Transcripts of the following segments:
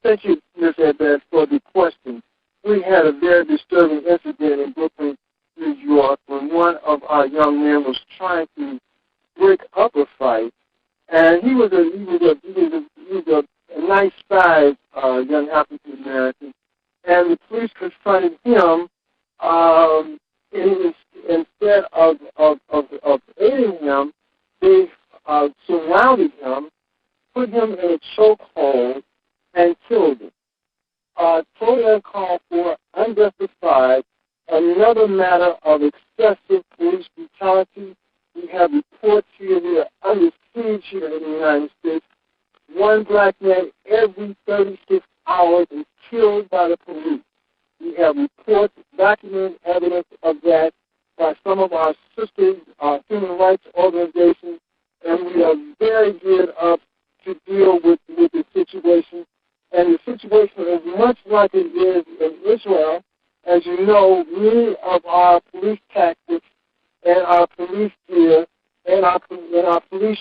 Thank you, Ms. Abed, for the question. We had a very disturbing incident in Brooklyn, New York, when one of our young men was trying to break up a fight, and he was a nice-sized young African American, and the police confronted him. Instead of aiding him, they surrounded him, put him in a chokehold, and killed him. Totally uncalled for, unjustified, another matter of excessive police brutality. We have reports here. We are under siege here in the United States. One black man every 36 hours is killed by the police. We have reports, documented evidence of that by some of our sisters, human rights organizations, and we are very geared up to deal with the situation. And the situation is much like it is in Israel. As you know, many of our police tactics and our police gear and our police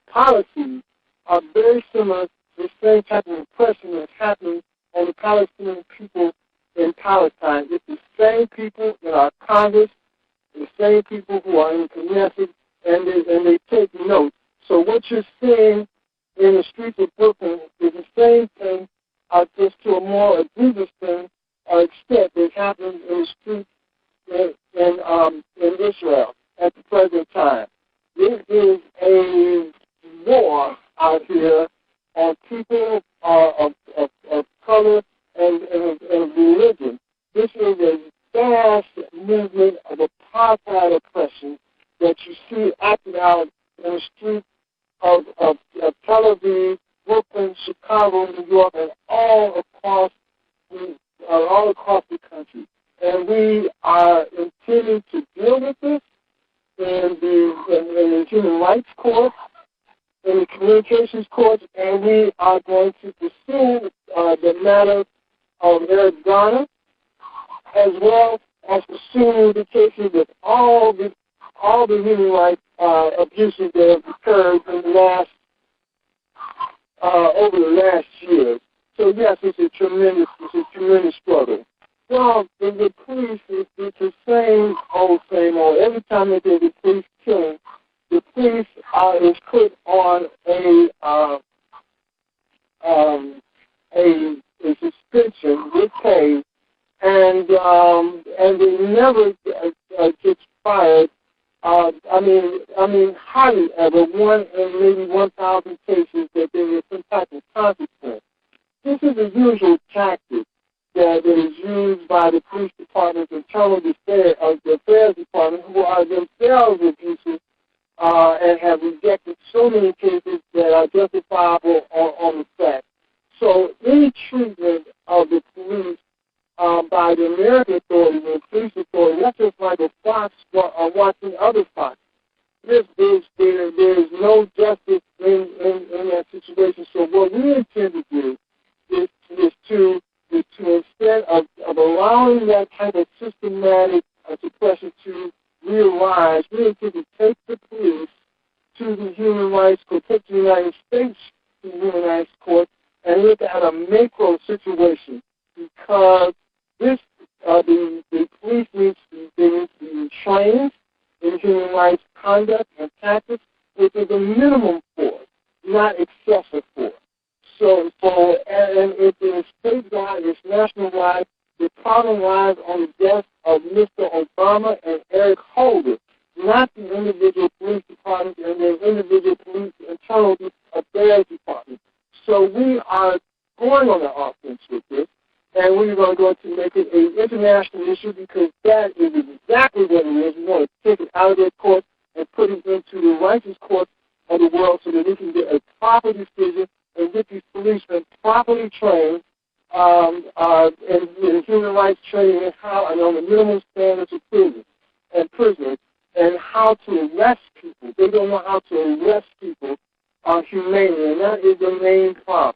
policies are very similar to the same type of oppression that's happening on the Palestinian people in Palestine. It's the same people in our Congress, the same people who are in Knesset, and they take notes. So what you're seeing in the streets of Brooklyn is the same thing, just to a more egregious thing, extent that happens in the streets in Israel at the present time. This is a war out here on people of color and religion. This is a vast movement of apartheid oppression that you see acted out in the streets of Tel Aviv, Brooklyn, Chicago, New York, and all across the country. And we are intending to deal with this in the human rights court, in the communications court, and we are going to pursue the matter of Eric Garner, as well as pursue the cases of all the human rights abuses that have occurred in the last over the last year. So yes, it's a tremendous struggle. Well, the police is the same old. Every time that there's a police killing, the police is put on a suspension with pay, and they never get fired. Hardly ever, one in maybe 1,000 cases that there is some type of consequence. This is a usual tactic that is used by the police department's internal affairs department, who are themselves abusive and have rejected so many cases that are justifiable on the facts. So any treatment of the police by the American authorities and police authorities, that's just like a fox watching other foxes. There is no justice in that situation. So what we intend to do is to instead of allowing that kind of systematic suppression to rearise, we intend to take the police to the Human Rights Court, take the United States to the Human Rights Court, and look at a macro situation, because the police needs to be trained in human rights conduct and tactics, which is a minimum force, not excessive force. So and it is statewide, it's nationwide. The problem lies on the death of Mr. Obama and Eric Holder, not the individual police departments and the individual police internal affairs departments. So we are going on the offense with this, and we're going to make it an international issue, because that is exactly what it is. We want to take it out of their court and put it into the righteous courts of the world so that we can get a proper decision and get these policemen properly trained in human rights training and on the minimum standards of prisoners and how to arrest people. They don't know how to arrest people humanely, and that is the main problem.